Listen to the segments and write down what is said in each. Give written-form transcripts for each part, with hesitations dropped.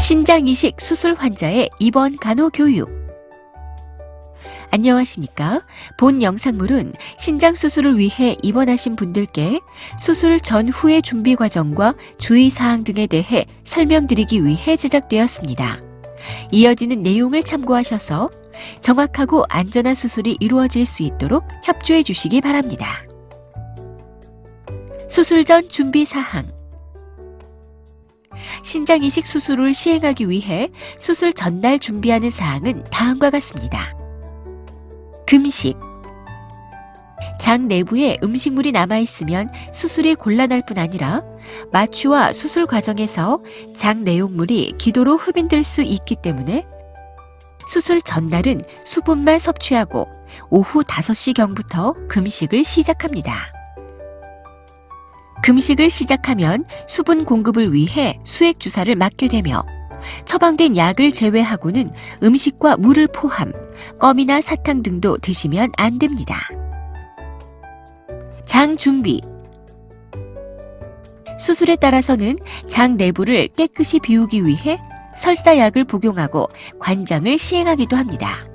신장이식 수술 환자의 입원 간호 교육. 안녕하십니까? 본 영상물은 신장 수술을 위해 입원하신 분들께 수술 전후의 준비 과정과 주의사항 등에 대해 설명드리기 위해 제작되었습니다. 이어지는 내용을 참고하셔서 정확하고 안전한 수술이 이루어질 수 있도록 협조해 주시기 바랍니다. 수술 전 준비사항. 신장이식 수술을 시행하기 위해 수술 전날 준비하는 사항은 다음과 같습니다. 금식. 장 내부에 음식물이 남아있으면 수술이 곤란할 뿐 아니라 마취와 수술 과정에서 장 내용물이 기도로 흡인될 수 있기 때문에 수술 전날은 수분만 섭취하고 오후 5시경부터 금식을 시작합니다. 금식을 시작하면 수분 공급을 위해 수액 주사를 맞게 되며 처방된 약을 제외하고는 음식과 물을 포함 껌이나 사탕 등도 드시면 안 됩니다. 장 준비. 수술에 따라서는 장 내부를 깨끗이 비우기 위해 설사약을 복용하고 관장을 시행하기도 합니다.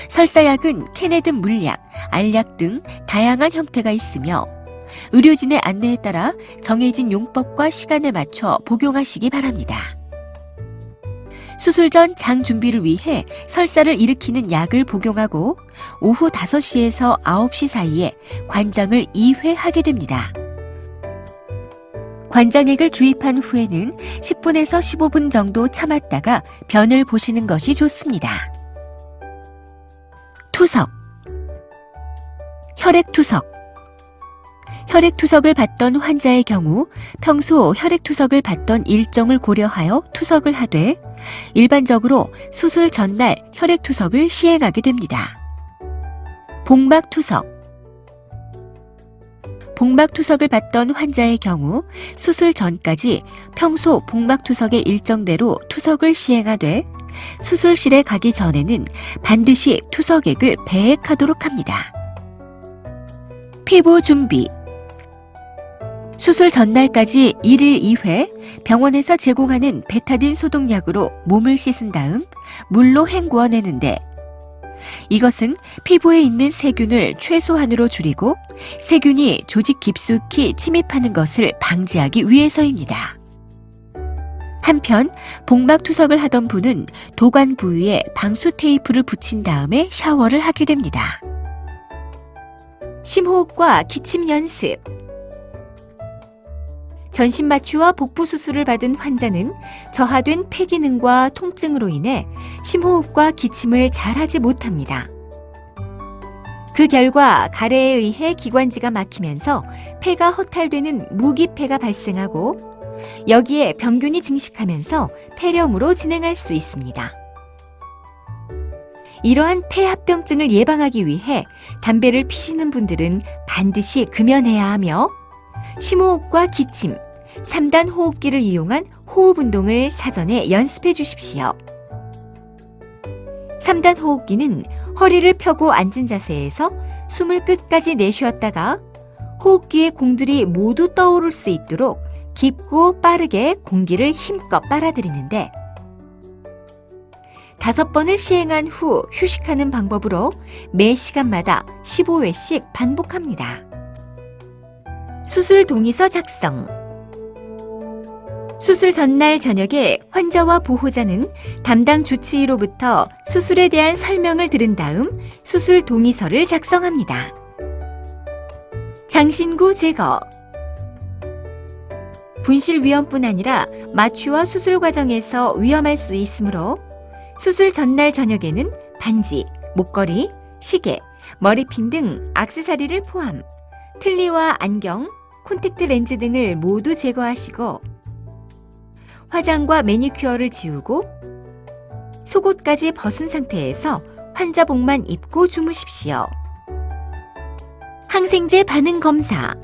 설사약은 캔에 든 물약, 알약 등 다양한 형태가 있으며 의료진의 안내에 따라 정해진 용법과 시간에 맞춰 복용하시기 바랍니다. 수술 전 장 준비를 위해 설사를 일으키는 약을 복용하고 오후 5시에서 9시 사이에 관장을 2회 하게 됩니다. 관장액을 주입한 후에는 10분에서 15분 정도 참았다가 변을 보시는 것이 좋습니다. 투석. 혈액투석. 혈액투석을 받던 환자의 경우 평소 혈액투석을 받던 일정을 고려하여 투석을 하되 일반적으로 수술 전날 혈액투석을 시행하게 됩니다. 복막투석. 복막투석을 받던 환자의 경우 수술 전까지 평소 복막투석의 일정대로 투석을 시행하되 수술실에 가기 전에는 반드시 투석액을 배액하도록 합니다. 피부 준비. 수술 전날까지 1일 2회 병원에서 제공하는 베타딘 소독약으로 몸을 씻은 다음 물로 헹구어내는데 이것은 피부에 있는 세균을 최소한으로 줄이고 세균이 조직 깊숙이 침입하는 것을 방지하기 위해서입니다. 한편 복막투석을 하던 분은 도관 부위에 방수 테이프를 붙인 다음에 샤워를 하게 됩니다. 심호흡과 기침 연습. 전신 마취와 복부 수술을 받은 환자는 저하된 폐기능과 통증으로 인해 심호흡과 기침을 잘하지 못합니다. 그 결과 가래에 의해 기관지가 막히면서 폐가 허탈되는 무기폐가 발생하고 여기에 병균이 증식하면서 폐렴으로 진행할 수 있습니다. 이러한 폐합병증을 예방하기 위해 담배를 피시는 분들은 반드시 금연해야 하며 심호흡과 기침, 3단 호흡기를 이용한 호흡 운동을 사전에 연습해 주십시오. 3단 호흡기는 허리를 펴고 앉은 자세에서 숨을 끝까지 내쉬었다가 호흡기의 공들이 모두 떠오를 수 있도록 깊고 빠르게 공기를 힘껏 빨아들이는데 5번을 시행한 후 휴식하는 방법으로 매 시간마다 15회씩 반복합니다. 수술 동의서 작성. 수술 전날 저녁에 환자와 보호자는 담당 주치의로부터 수술에 대한 설명을 들은 다음 수술 동의서를 작성합니다. 장신구 제거. 분실 위험뿐 아니라 마취와 수술 과정에서 위험할 수 있으므로 수술 전날 저녁에는 반지, 목걸이, 시계, 머리핀 등 액세서리를 포함 틀니와 안경, 콘택트 렌즈 등을 모두 제거하시고 화장과 매니큐어를 지우고 속옷까지 벗은 상태에서 환자복만 입고 주무십시오. 항생제 반응 검사.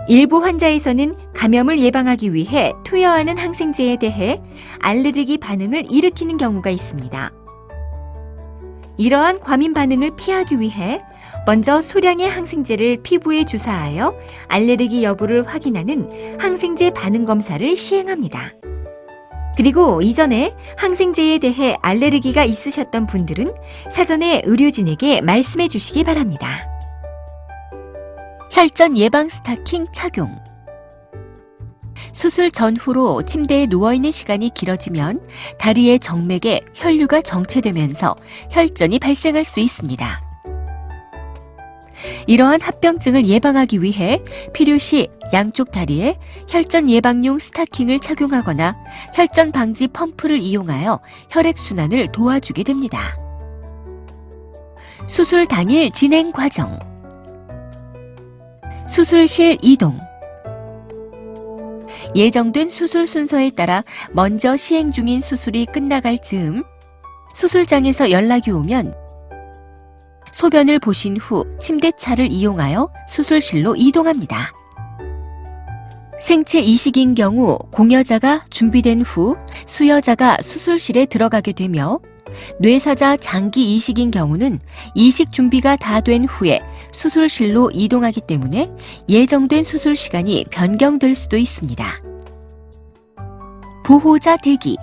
일부 환자에서는 감염을 예방하기 위해 투여하는 항생제에 대해 알레르기 반응을 일으키는 경우가 있습니다. 이러한 과민 반응을 피하기 위해 먼저 소량의 항생제를 피부에 주사하여 알레르기 여부를 확인하는 항생제 반응 검사를 시행합니다. 그리고 이전에 항생제에 대해 알레르기가 있으셨던 분들은 사전에 의료진에게 말씀해 주시기 바랍니다. 혈전 예방 스타킹 착용. 수술 전후로 침대에 누워있는 시간이 길어지면 다리의 정맥에 혈류가 정체되면서 혈전이 발생할 수 있습니다. 이러한 합병증을 예방하기 위해 필요시 양쪽 다리에 혈전 예방용 스타킹을 착용하거나 혈전 방지 펌프를 이용하여 혈액순환을 도와주게 됩니다. 수술 당일 진행 과정. 수술실 이동. 예정된 수술 순서에 따라 먼저 시행 중인 수술이 끝나갈 즈음 수술장에서 연락이 오면 소변을 보신 후 침대차를 이용하여 수술실로 이동합니다. 생체 이식인 경우 공여자가 준비된 후 수여자가 수술실에 들어가게 되며 뇌사자 장기 이식인 경우는 이식 준비가 다 된 후에 수술실로 이동하기 때문에 예정된 수술 시간이 변경될 수도 있습니다. 보호자 대기.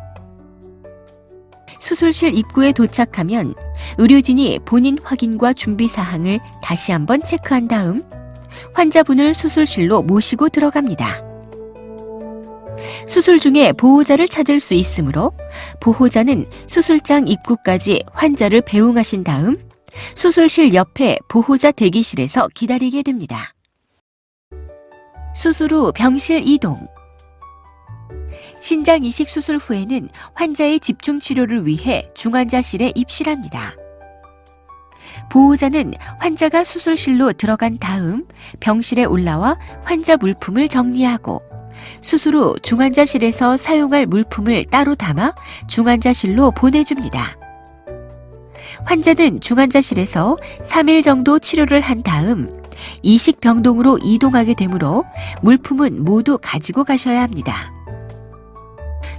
수술실 입구에 도착하면 의료진이 본인 확인과 준비 사항을 다시 한번 체크한 다음 환자분을 수술실로 모시고 들어갑니다. 수술 중에 보호자를 찾을 수 있으므로 보호자는 수술장 입구까지 환자를 배웅하신 다음 수술실 옆에 보호자 대기실에서 기다리게 됩니다. 수술 후 병실 이동. 신장 이식 수술 후에는 환자의 집중 치료를 위해 중환자실에 입실합니다. 보호자는 환자가 수술실로 들어간 다음 병실에 올라와 환자 물품을 정리하고 수술 후 중환자실에서 사용할 물품을 따로 담아 중환자실로 보내줍니다. 환자는 중환자실에서 3일 정도 치료를 한 다음 이식병동으로 이동하게 되므로 물품은 모두 가지고 가셔야 합니다.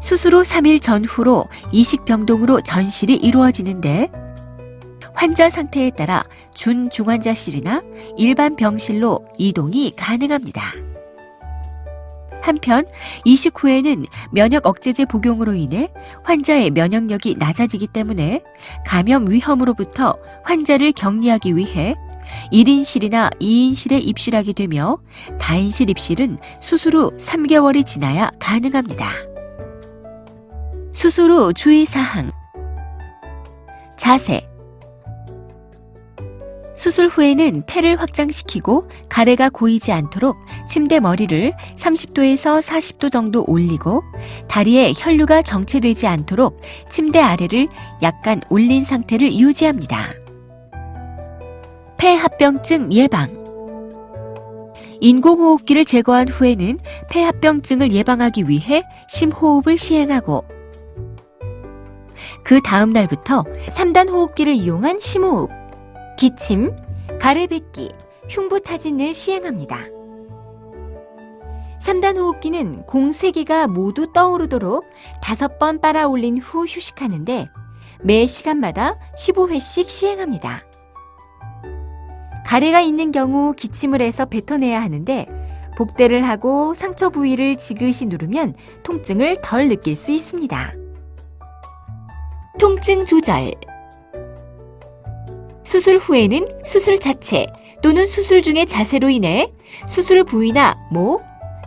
수술 후 3일 전후로 이식병동으로 전실이 이루어지는데 환자 상태에 따라 준중환자실이나 일반 병실로 이동이 가능합니다. 한편 이식 후에는 면역 억제제 복용으로 인해 환자의 면역력이 낮아지기 때문에 감염 위험으로부터 환자를 격리하기 위해 1인실이나 2인실에 입실하게 되며 다인실 입실은 수술 후 3개월이 지나야 가능합니다. 수술 후 주의사항. 자세. 수술 후에는 폐를 확장시키고 가래가 고이지 않도록 침대 머리를 30도에서 40도 정도 올리고 다리에 혈류가 정체되지 않도록 침대 아래를 약간 올린 상태를 유지합니다. 폐합병증 예방. 인공호흡기를 제거한 후에는 폐합병증을 예방하기 위해 심호흡을 시행하고 그 다음 날부터 3단 호흡기를 이용한 심호흡, 기침, 가래뱉기, 흉부타진을 시행합니다. 3단 호흡기는 공 3개가 모두 떠오르도록 5번 빨아 올린 후 휴식하는데 매 시간마다 15회씩 시행합니다. 가래가 있는 경우 기침을 해서 뱉어내야 하는데 복대를 하고 상처 부위를 지그시 누르면 통증을 덜 느낄 수 있습니다. 통증 조절. 수술 후에는 수술 자체 또는 수술 중의 자세로 인해 수술 부위나 목,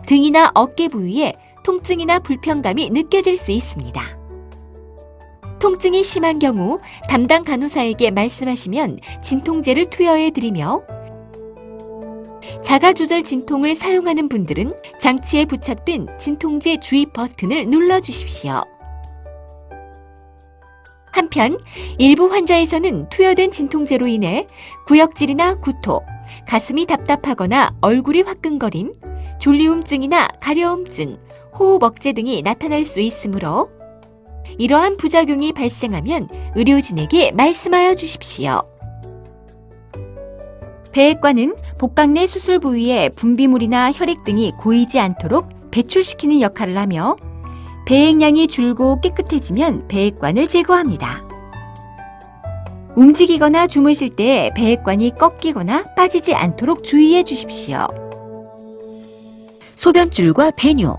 등이나 어깨 부위에 통증이나 불편감이 느껴질 수 있습니다. 통증이 심한 경우 담당 간호사에게 말씀하시면 진통제를 투여해 드리며 자가조절 진통을 사용하는 분들은 장치에 부착된 진통제 주입 버튼을 눌러주십시오. 한편 일부 환자에서는 투여된 진통제로 인해 구역질이나 구토, 가슴이 답답하거나 얼굴이 화끈거림, 졸리움증이나 가려움증, 호흡 억제 등이 나타날 수 있으므로 이러한 부작용이 발생하면 의료진에게 말씀하여 주십시오. 배액관은 복강 내 수술 부위에 분비물이나 혈액 등이 고이지 않도록 배출시키는 역할을 하며 배액량이 줄고 깨끗해지면 배액관을 제거합니다. 움직이거나 주무실 때 배액관이 꺾이거나 빠지지 않도록 주의해 주십시오. 소변줄과 배뇨.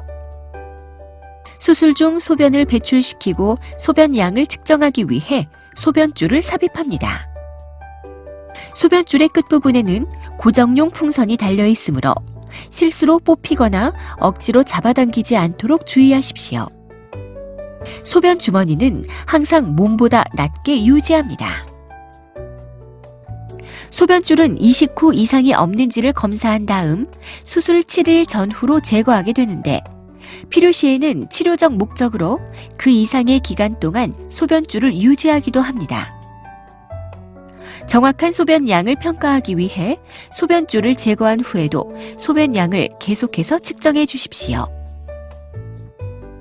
수술 중 소변을 배출시키고 소변 양을 측정하기 위해 소변줄을 삽입합니다. 소변줄의 끝부분에는 고정용 풍선이 달려 있으므로 실수로 뽑히거나 억지로 잡아당기지 않도록 주의하십시오. 소변 주머니는 항상 몸보다 낮게 유지합니다. 소변줄은 이식 후 이상이 없는지를 검사한 다음 수술 7일 전후로 제거하게 되는데 필요시에는 치료적 목적으로 그 이상의 기간 동안 소변줄을 유지하기도 합니다. 정확한 소변 양을 평가하기 위해 소변줄을 제거한 후에도 소변 양을 계속해서 측정해 주십시오.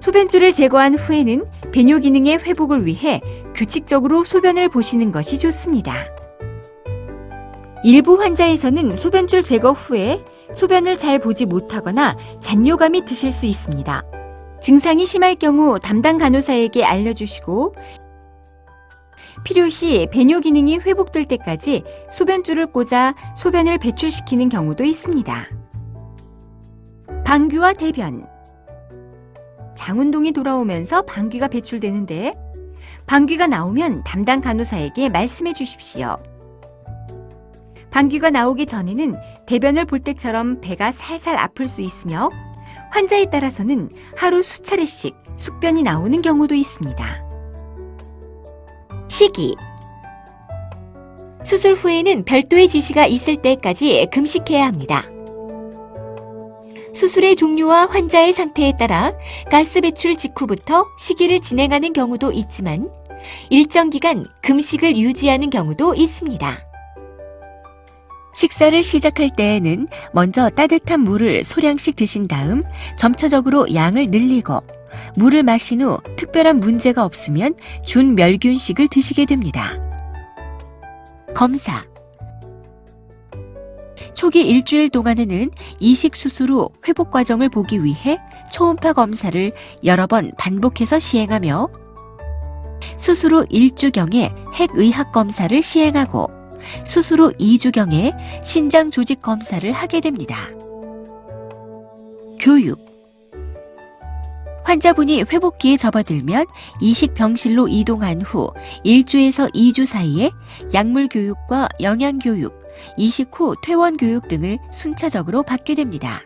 소변줄을 제거한 후에는 배뇨 기능의 회복을 위해 규칙적으로 소변을 보시는 것이 좋습니다. 일부 환자에서는 소변줄 제거 후에 소변을 잘 보지 못하거나 잔뇨감이 드실 수 있습니다. 증상이 심할 경우 담당 간호사에게 알려주시고 필요시 배뇨 기능이 회복될 때까지 소변줄을 꽂아 소변을 배출시키는 경우도 있습니다. 방귀와 대변. 장운동이 돌아오면서 방귀가 배출되는데 방귀가 나오면 담당 간호사에게 말씀해 주십시오. 방귀가 나오기 전에는 대변을 볼 때처럼 배가 살살 아플 수 있으며 환자에 따라서는 하루 수차례씩 숙변이 나오는 경우도 있습니다. 시기. 수술 후에는 별도의 지시가 있을 때까지 금식해야 합니다. 수술의 종류와 환자의 상태에 따라 가스 배출 직후부터 시기를 진행하는 경우도 있지만 일정 기간 금식을 유지하는 경우도 있습니다. 식사를 시작할 때에는 먼저 따뜻한 물을 소량씩 드신 다음 점차적으로 양을 늘리고 물을 마신 후 특별한 문제가 없으면 준멸균식을 드시게 됩니다. 검사. 초기 일주일 동안에는 이식 수술 후 회복 과정을 보기 위해 초음파 검사를 여러 번 반복해서 시행하며 수술 후 1주경에 핵의학 검사를 시행하고 수술 후 2주경에 신장 조직 검사를 하게 됩니다. 교육. 환자분이 회복기에 접어들면 이식 병실로 이동한 후 1주에서 2주 사이에 약물 교육과 영양 교육, 이식 후 퇴원 교육 등을 순차적으로 받게 됩니다.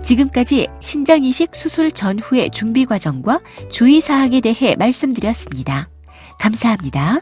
지금까지 신장 이식 수술 전후의 준비 과정과 주의 사항에 대해 말씀드렸습니다. 감사합니다.